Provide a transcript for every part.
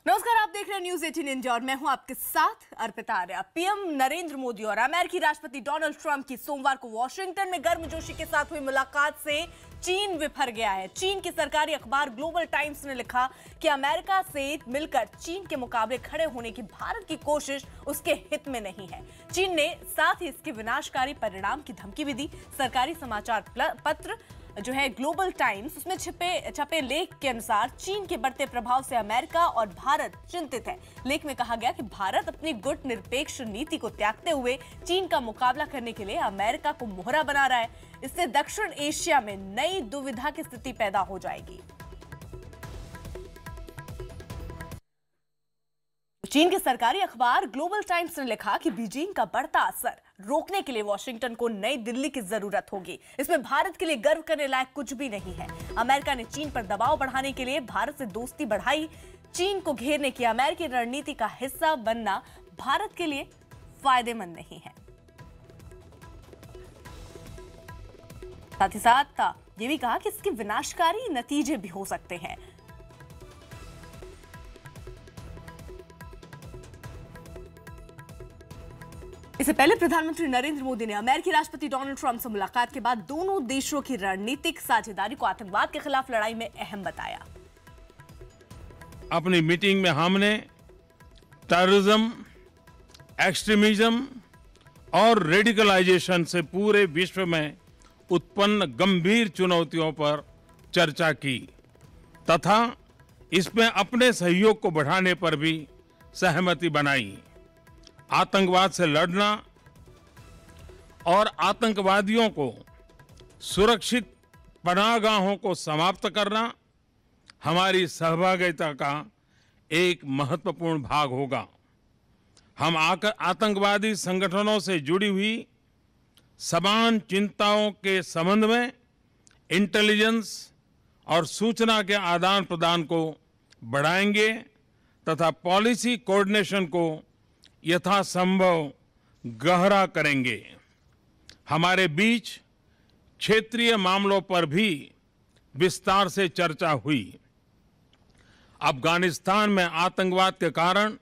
नमस्कार, आप देख रहे हैं न्यूज 18 इंडिया और मैं हूं आपके साथ अर्पिता आर्या। पीएम नरेंद्र मोदी और अमेरिकी राष्ट्रपति डोनाल्ड ट्रंप की सोमवार को वॉशिंगटन में गर्मजोशी के साथ हुई मुलाकात से चीन विफर गया है। चीन की सरकारी अखबार ग्लोबल टाइम्स ने लिखा कि अमेरिका से मिलकर चीन के मुकाबले खड़े होने की भारत की कोशिश उसके हित में नहीं है। चीन ने साथ ही इसके विनाशकारी परिणाम की धमकी भी दी। सरकारी समाचार पत्र जो है ग्लोबल टाइम्स, उसमें छपे लेख के अनुसार चीन के बढ़ते प्रभाव से अमेरिका और भारत चिंतित है। लेख में कहा गया कि भारत अपनी गुट निरपेक्ष नीति को त्यागते हुए चीन का मुकाबला करने के लिए अमेरिका को मोहरा बना रहा है। इससे दक्षिण एशिया में नई दुविधा की स्थिति पैदा हो जाएगी। चीन के सरकारी अखबार ग्लोबल टाइम्स ने लिखा कि बीजिंग का बढ़ता असर रोकने के लिए वॉशिंगटन को नई दिल्ली की जरूरत होगी। इसमें भारत के लिए गर्व करने लायक कुछ भी नहीं है। अमेरिका ने चीन पर दबाव बढ़ाने के लिए भारत से दोस्ती बढ़ाई। चीन को घेरने की अमेरिकी रणनीति का हिस्सा बनना भारत के लिए फायदेमंद नहीं है। साथ ही साथ ये भी कहा कि इसके विनाशकारी नतीजे भी हो सकते हैं। इससे पहले प्रधानमंत्री नरेंद्र मोदी ने अमेरिकी राष्ट्रपति डोनाल्ड ट्रंप से मुलाकात के बाद दोनों देशों की रणनीतिक साझेदारी को आतंकवाद के खिलाफ लड़ाई में अहम बताया। अपनी मीटिंग में हमने टेररिज्म, एक्सट्रीमिज्म और रेडिकलाइजेशन से पूरे विश्व में उत्पन्न गंभीर चुनौतियों पर चर्चा की तथा इसमें अपने सहयोग को बढ़ाने पर भी सहमति बनाई। आतंकवाद से लड़ना और आतंकवादियों को सुरक्षित पनाहगाहों को समाप्त करना हमारी सहभागिता का एक महत्वपूर्ण भाग होगा। हम आतंकवादी संगठनों से जुड़ी हुई समान चिंताओं के संबंध में इंटेलिजेंस और सूचना के आदान प्रदान को बढ़ाएंगे तथा पॉलिसी कोऑर्डिनेशन को यथासंभव गहरा करेंगे। हमारे बीच क्षेत्रीय मामलों पर भी विस्तार से चर्चा हुई। अफगानिस्तान में आतंकवाद के कारण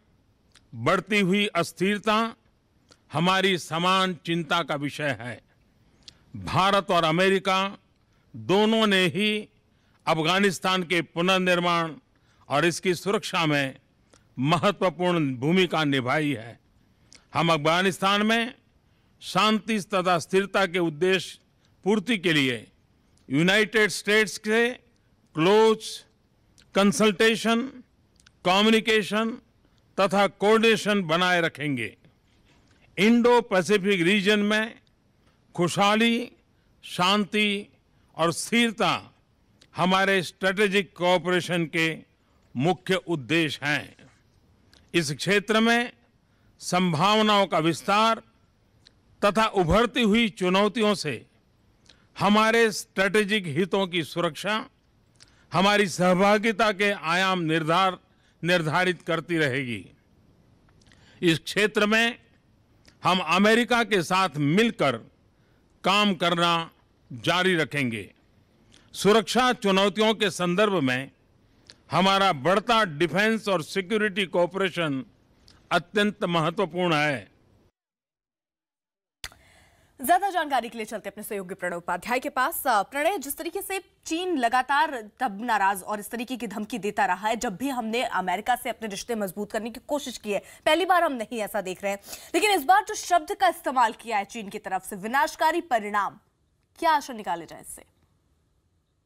बढ़ती हुई अस्थिरता हमारी समान चिंता का विषय है। भारत और अमेरिका दोनों ने ही अफगानिस्तान के पुनर्निर्माण और इसकी सुरक्षा में महत्वपूर्ण भूमिका निभाई है। हम अफगानिस्तान में शांति तथा स्थिरता के उद्देश्य पूर्ति के लिए यूनाइटेड स्टेट्स के क्लोज कंसल्टेशन, कम्युनिकेशन तथा कोऑर्डिनेशन बनाए रखेंगे। इंडो पैसिफिक रीजन में खुशहाली, शांति और स्थिरता हमारे स्ट्रेटेजिक कोऑपरेशन के मुख्य उद्देश्य हैं। इस क्षेत्र में संभावनाओं का विस्तार तथा उभरती हुई चुनौतियों से हमारे स्ट्रेटेजिक हितों की सुरक्षा हमारी सहभागिता के आयाम निर्धारित करती रहेगी। इस क्षेत्र में हम अमेरिका के साथ मिलकर काम करना जारी रखेंगे। सुरक्षा चुनौतियों के संदर्भ में हमारा बढ़ता डिफेंस और सिक्योरिटी कोऑपरेशन अत्यंत महत्वपूर्ण है। ज्यादा जानकारी के लिए चलते अपने सहयोगी प्रणय उपाध्याय के पास। प्रणय, जिस तरीके से चीन लगातार तब नाराज और इस तरीके की धमकी देता रहा है जब भी हमने अमेरिका से अपने रिश्ते मजबूत करने की कोशिश की है, पहली बार हम नहीं ऐसा देख रहे हैं, लेकिन इस बार जो शब्द का इस्तेमाल किया है चीन की तरफ से, विनाशकारी परिणाम, क्या आशा निकाले जाए इससे?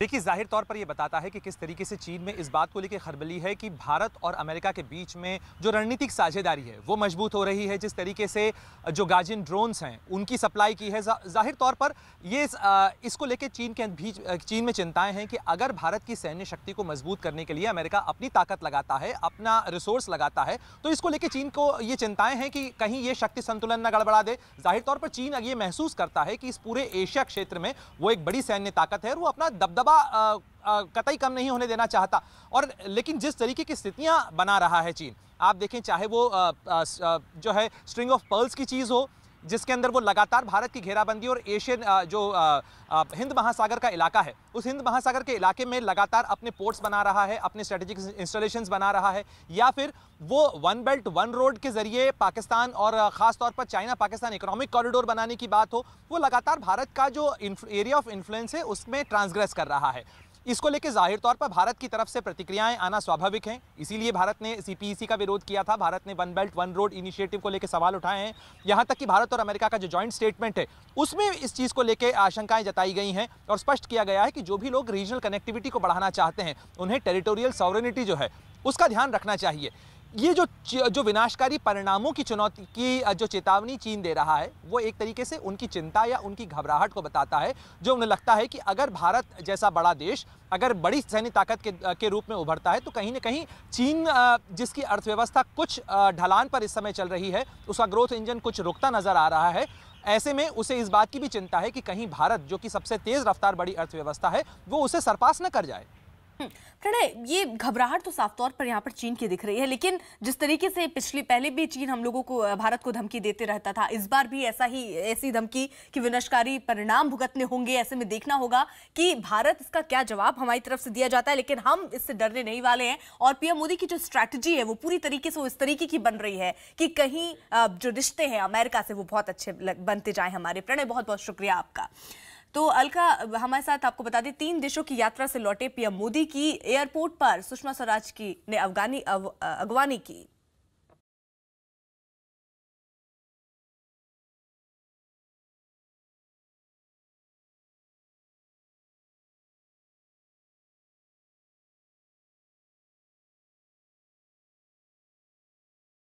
देखिए, जाहिर तौर पर यह बताता है कि किस तरीके से चीन में इस बात को लेकर खलबली है कि भारत और अमेरिका के बीच में जो रणनीतिक साझेदारी है वो मजबूत हो रही है। जिस तरीके से जो गार्जियन ड्रोन्स हैं उनकी सप्लाई की है, जाहिर तौर पर ये इसको लेकर चीन में चिंताएं हैं कि अगर भारत की सैन्य शक्ति को मजबूत करने के लिए अमेरिका अपनी ताकत लगाता है, अपना रिसोर्स लगाता है, तो इसको लेकर चीन को ये चिंताएं हैं कि कहीं ये शक्ति संतुलन न गड़बड़ा दे। जाहिर तौर पर चीन ये महसूस करता है कि इस पूरे एशिया क्षेत्र में वो एक बड़ी सैन्य ताकत है और वो अपना दबदबा कतई कम नहीं होने देना चाहता। और लेकिन जिस तरीके की स्थितियां बना रहा है चीन, आप देखें, चाहे वो जो है स्ट्रिंग ऑफ पर्ल्स की चीज़ हो जिसके अंदर वो लगातार भारत की घेराबंदी और एशियन हिंद महासागर का इलाका है, उस हिंद महासागर के इलाके में लगातार अपने पोर्ट्स बना रहा है, अपने स्ट्रेटेजिक इंस्टॉलेशंस बना रहा है, या फिर वो वन बेल्ट वन रोड के जरिए पाकिस्तान और खास तौर पर चाइना पाकिस्तान इकोनॉमिक कॉरिडोर बनाने की बात हो, वो लगातार भारत का जो एरिया ऑफ इन्फ्लुएंस है उसमें ट्रांसग्रेस कर रहा है। इसको लेकर जाहिर तौर पर भारत की तरफ से प्रतिक्रियाएं आना स्वाभाविक हैं, इसीलिए भारत ने सीपीईसी का विरोध किया था, भारत ने one belt one road initiative को लेकर सवाल उठाए हैं। यहां तक कि भारत और अमेरिका का जो जॉइंट स्टेटमेंट है उसमें इस चीज़ को लेकर आशंकाएं जताई गई हैं और स्पष्ट किया गया है कि जो भी लोग रीजनल कनेक्टिविटी को बढ़ाना चाहते हैं उन्हें टेरिटोरियल सॉवरेनिटी जो है उसका ध्यान रखना चाहिए। ये जो विनाशकारी परिणामों की चुनौती की जो चेतावनी चीन दे रहा है वो एक तरीके से उनकी चिंता या उनकी घबराहट को बताता है, जो उन्हें लगता है कि अगर भारत जैसा बड़ा देश अगर बड़ी सैन्य ताकत के रूप में उभरता है तो कहीं ना कहीं चीन जिसकी अर्थव्यवस्था कुछ ढलान पर इस समय चल रही है, उसका ग्रोथ इंजन कुछ रुकता नजर आ रहा है। ऐसे में उसे इस बात की भी चिंता है कि कहीं भारत जो कि सबसे तेज रफ्तार बड़ी अर्थव्यवस्था है वो उसे सरपास न कर जाए। प्रणय, ये घबराहट तो साफ तौर पर यहाँ पर चीन की दिख रही है, लेकिन जिस तरीके से पहले भी चीन हम लोगों को, भारत को धमकी देते रहता था, इस बार भी ऐसी धमकी कि विनाशकारी परिणाम भुगतने होंगे। ऐसे में देखना होगा कि भारत इसका क्या जवाब हमारी तरफ से दिया जाता है, लेकिन हम इससे डरने नहीं वाले हैं। और पीएम मोदी की जो स्ट्रैटेजी है वो पूरी तरीके से इस तरीके की बन रही है कि कहीं जो रिश्ते हैं अमेरिका से वो बहुत अच्छे बनते जाए हमारे। प्रणय, बहुत बहुत शुक्रिया आपका। तो अलका हमारे साथ, आपको बता दें 3 देशों की यात्रा से लौटे पीएम मोदी की एयरपोर्ट पर सुषमा स्वराज की ने अगवानी की।